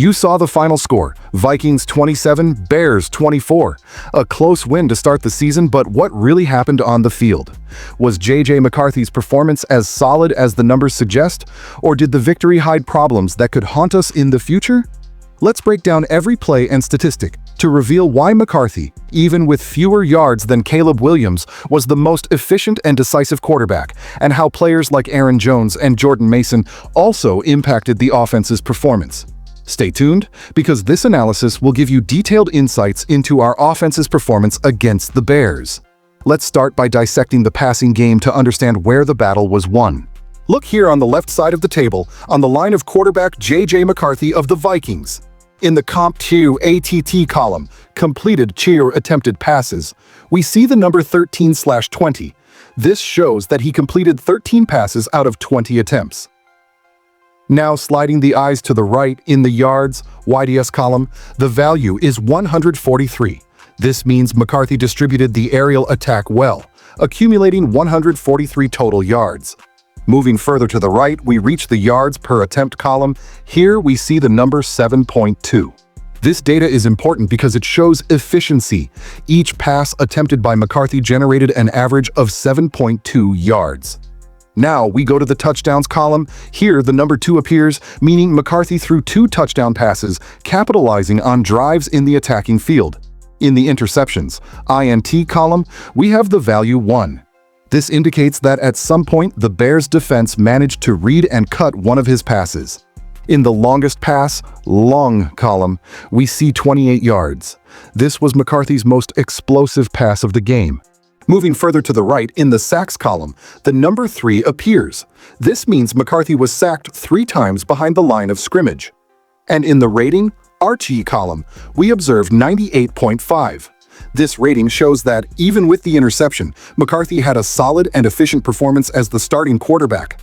You saw the final score, Vikings 27, Bears 24. A close win to start the season, but what really happened on the field? Was J.J. McCarthy's performance as solid as the numbers suggest, or did the victory hide problems that could haunt us in the future? Let's break down every play and statistic to reveal why McCarthy, even with fewer yards than Caleb Williams, was the most efficient and decisive quarterback, and how players like Aaron Jones and Jordan Mason also impacted the offense's performance. Stay tuned, because this analysis will give you detailed insights into our offense's performance against the Bears. Let's start by dissecting the passing game to understand where the battle was won. Look here on the left side of the table, on the line of quarterback J.J. McCarthy of the Vikings. In the Comp 2 ATT column, completed cheer attempted passes, we see the number 13/20. This shows that he completed 13 passes out of 20 attempts. Now sliding the eyes to the right in the yards, YDS column, the value is 143. This means McCarthy distributed the aerial attack well, accumulating 143 total yards. Moving further to the right, we reach the yards per attempt column. Here we see the number 7.2. This data is important because it shows efficiency. Each pass attempted by McCarthy generated an average of 7.2 yards. Now we go to the touchdowns column. Here the number 2 appears, meaning McCarthy threw 2 touchdown passes, capitalizing on drives in the attacking field. In the interceptions, INT column, we have the value 1. This indicates that at some point the Bears' defense managed to read and cut one of his passes. In the longest pass, long column, we see 28 yards. This was McCarthy's most explosive pass of the game. Moving further to the right, in the sacks column, the number 3 appears. This means McCarthy was sacked 3 times behind the line of scrimmage. And in the rating, Archie column, we observe 98.5. This rating shows that, even with the interception, McCarthy had a solid and efficient performance as the starting quarterback.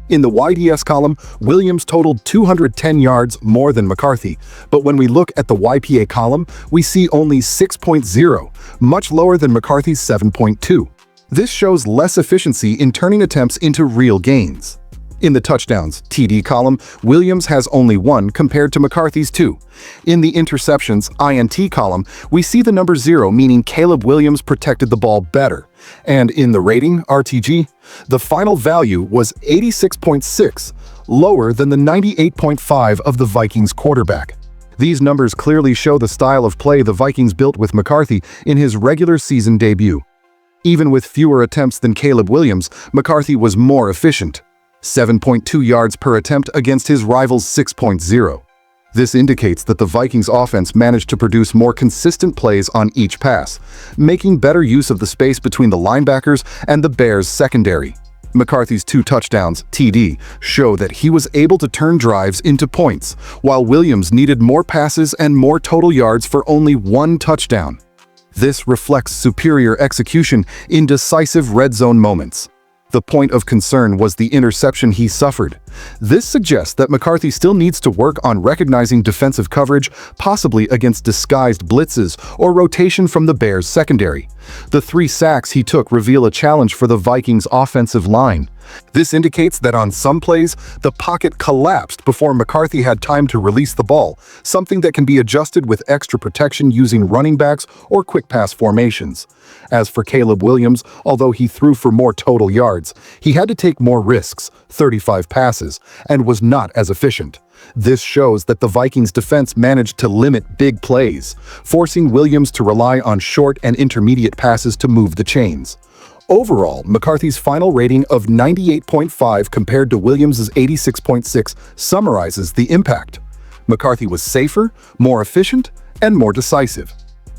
In the YDS column, Williams totaled 210 yards more than McCarthy, but when we look at the YPA column, we see only 6.0, much lower than McCarthy's 7.2. This shows less efficiency in turning attempts into real gains. In the touchdowns, TD column, Williams has only 1 compared to McCarthy's 2. In the interceptions, INT column, we see the number 0, meaning Caleb Williams protected the ball better. And in the rating, RTG, the final value was 86.6, lower than the 98.5 of the Vikings quarterback. These numbers clearly show the style of play the Vikings built with McCarthy in his regular season debut. Even with fewer attempts than Caleb Williams, McCarthy was more efficient. 7.2 yards per attempt against his rival's 6.0. This indicates that the Vikings offense managed to produce more consistent plays on each pass, making better use of the space between the linebackers and the Bears' secondary. McCarthy's 2 touchdowns, TD, show that he was able to turn drives into points, while Williams needed more passes and more total yards for only 1 touchdown. This reflects superior execution in decisive red zone moments. The point of concern was the interception he suffered. This suggests that McCarthy still needs to work on recognizing defensive coverage, possibly against disguised blitzes or rotation from the Bears' secondary. The 3 sacks he took reveal a challenge for the Vikings' offensive line. This indicates that on some plays, the pocket collapsed before McCarthy had time to release the ball, something that can be adjusted with extra protection using running backs or quick pass formations. As for Caleb Williams, although he threw for more total yards, he had to take more risks, 35 passes, and was not as efficient. This shows that the Vikings' defense managed to limit big plays, forcing Williams to rely on short and intermediate passes to move the chains. Overall, McCarthy's final rating of 98.5 compared to Williams' 86.6 summarizes the impact. McCarthy was safer, more efficient, and more decisive.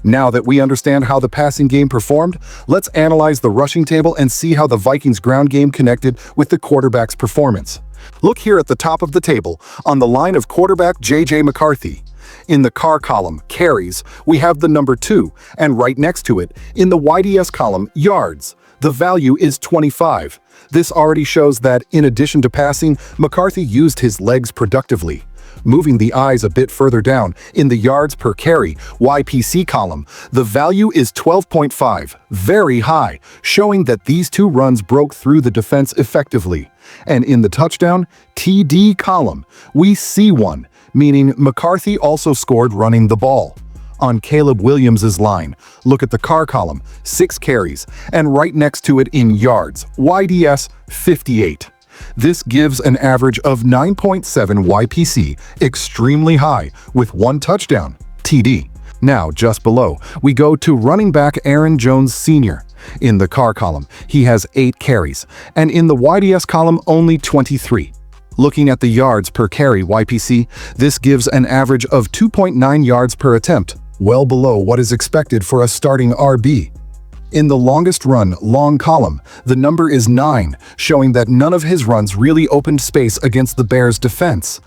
Now that we understand how the passing game performed, let's analyze the rushing table and see how the Vikings' ground game connected with the quarterback's performance. Look here at the top of the table, on the line of quarterback J.J. McCarthy. In the CAR column, carries, we have the number 2, and right next to it, in the YDS column, yards. The value is 25. This already shows that, in addition to passing, McCarthy used his legs productively. Moving the eyes a bit further down, in the yards per carry, YPC column, the value is 12.5, very high, showing that these 2 runs broke through the defense effectively. And in the touchdown, TD column, we see 1, meaning McCarthy also scored running the ball. On Caleb Williams' line, look at the car column, 6 carries, and right next to it in yards, YDS 58. This gives an average of 9.7 YPC, extremely high, with 1 touchdown, TD. Now, just below, we go to running back Aaron Jones Sr. In the car column, he has 8 carries, and in the YDS column, only 23. Looking at the yards per carry YPC, this gives an average of 2.9 yards per attempt, well below what is expected for a starting RB. In the longest run, long column, the number is 9, showing that none of his runs really opened space against the Bears' defense.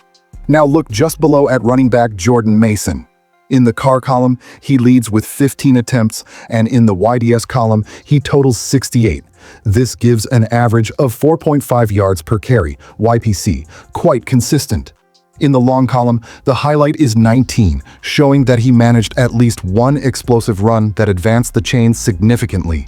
Now look just below at running back Jordan Mason. In the car column, he leads with 15 attempts, and in the YDS column, he totals 68. This gives an average of 4.5 yards per carry, YPC, quite consistent. In the long column, the highlight is 19, showing that he managed at least 1 explosive run that advanced the chain significantly.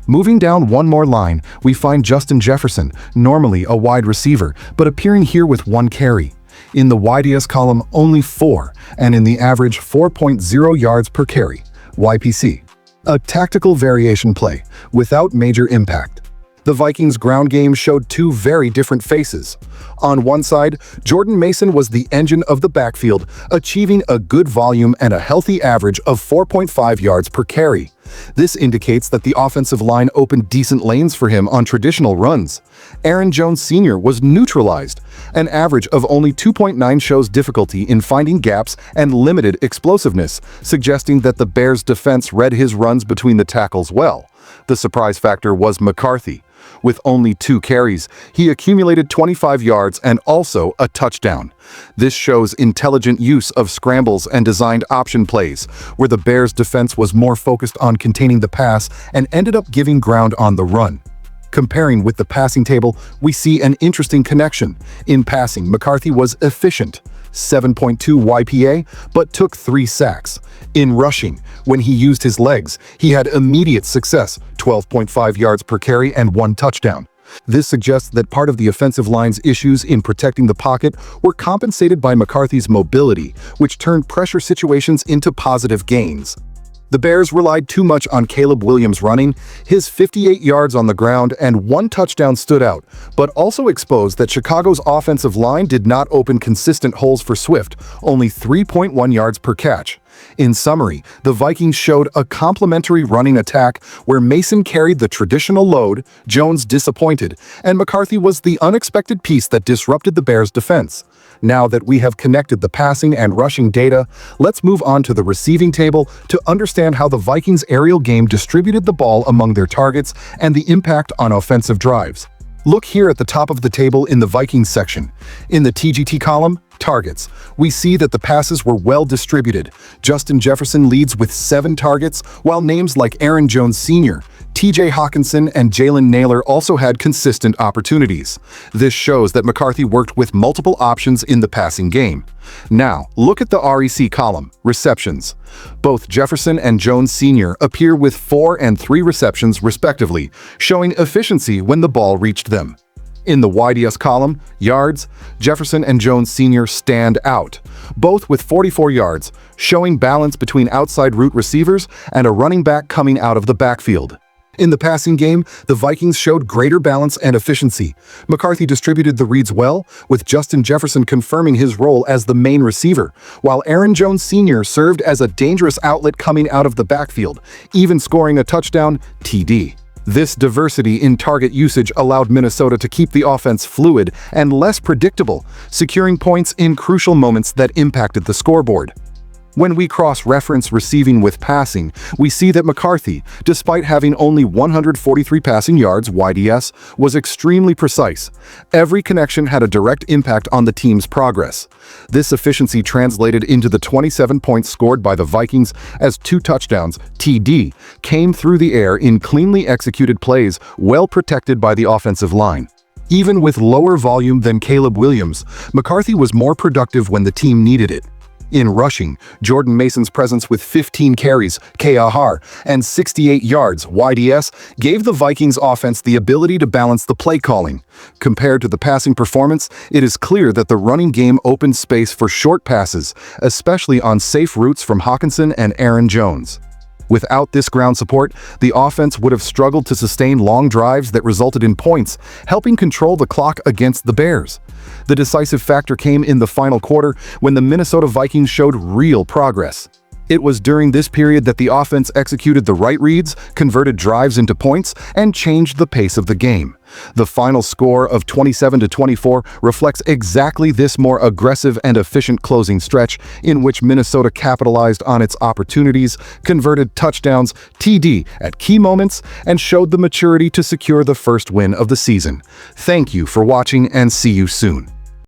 Moving down one more line, we find Justin Jefferson, normally a wide receiver, but appearing here with 1 carry. In the YDS column, only 4, and in the average 4.0 yards per carry, YPC. A tactical variation play, without major impact. The Vikings' ground game showed 2 very different faces. On one side, Jordan Mason was the engine of the backfield, achieving a good volume and a healthy average of 4.5 yards per carry. This indicates that the offensive line opened decent lanes for him on traditional runs. Aaron Jones Sr. was neutralized. An average of only 2.9 shows difficulty in finding gaps and limited explosiveness, suggesting that the Bears' defense read his runs between the tackles well. The surprise factor was McCarthy. With only 2 carries, he accumulated 25 yards and also a touchdown. This shows intelligent use of scrambles and designed option plays, where the Bears' defense was more focused on containing the pass and ended up giving ground on the run. Comparing with the passing table, we see an interesting connection. In passing, McCarthy was efficient, 7.2 YPA, but took 3 sacks. In rushing, when he used his legs, he had immediate success, 12.5 yards per carry and 1 touchdown. This suggests that part of the offensive line's issues in protecting the pocket were compensated by McCarthy's mobility, which turned pressure situations into positive gains. The Bears relied too much on Caleb Williams running. His 58 yards on the ground and 1 touchdown stood out, but also exposed that Chicago's offensive line did not open consistent holes for Swift, only 3.1 yards per catch. In summary, the Vikings showed a complementary running attack where Mason carried the traditional load, Jones disappointed, and McCarthy was the unexpected piece that disrupted the Bears' defense. Now that we have connected the passing and rushing data, let's move on to the receiving table to understand how the Vikings' aerial game distributed the ball among their targets and the impact on offensive drives. Look here at the top of the table in the Vikings section. In the TGT column, targets, we see that the passes were well distributed. Justin Jefferson leads with 7 targets, while names like Aaron Jones Sr., TJ Hawkinson, and Jalen Nailor also had consistent opportunities. This shows that McCarthy worked with multiple options in the passing game. Now, look at the REC column, receptions. Both Jefferson and Jones Sr. appear with 4 and 3 receptions respectively, showing efficiency when the ball reached them. In the YDS column, yards, Jefferson and Jones Sr. stand out, both with 44 yards, showing balance between outside route receivers and a running back coming out of the backfield. In the passing game, the Vikings showed greater balance and efficiency. McCarthy distributed the reads well, with Justin Jefferson confirming his role as the main receiver, while Aaron Jones Sr. served as a dangerous outlet coming out of the backfield, even scoring a touchdown, TD. This diversity in target usage allowed Minnesota to keep the offense fluid and less predictable, securing points in crucial moments that impacted the scoreboard. When we cross-reference receiving with passing, we see that McCarthy, despite having only 143 passing yards YDS, was extremely precise. Every connection had a direct impact on the team's progress. This efficiency translated into the 27 points scored by the Vikings as 2 touchdowns, TD, came through the air in cleanly executed plays, well protected by the offensive line. Even with lower volume than Caleb Williams, McCarthy was more productive when the team needed it. In rushing, Jordan Mason's presence with 15 carries, KAR, and 68 yards, YDS, gave the Vikings offense the ability to balance the play calling. Compared to the passing performance, it is clear that the running game opened space for short passes, especially on safe routes from Hockenson and Aaron Jones. Without this ground support, the offense would have struggled to sustain long drives that resulted in points, helping control the clock against the Bears. The decisive factor came in the final quarter when the Minnesota Vikings showed real progress. It was during this period that the offense executed the right reads, converted drives into points, and changed the pace of the game. The final score of 27-24 reflects exactly this more aggressive and efficient closing stretch in which Minnesota capitalized on its opportunities, converted touchdowns, TD at key moments, and showed the maturity to secure the first win of the season. Thank you for watching and see you soon.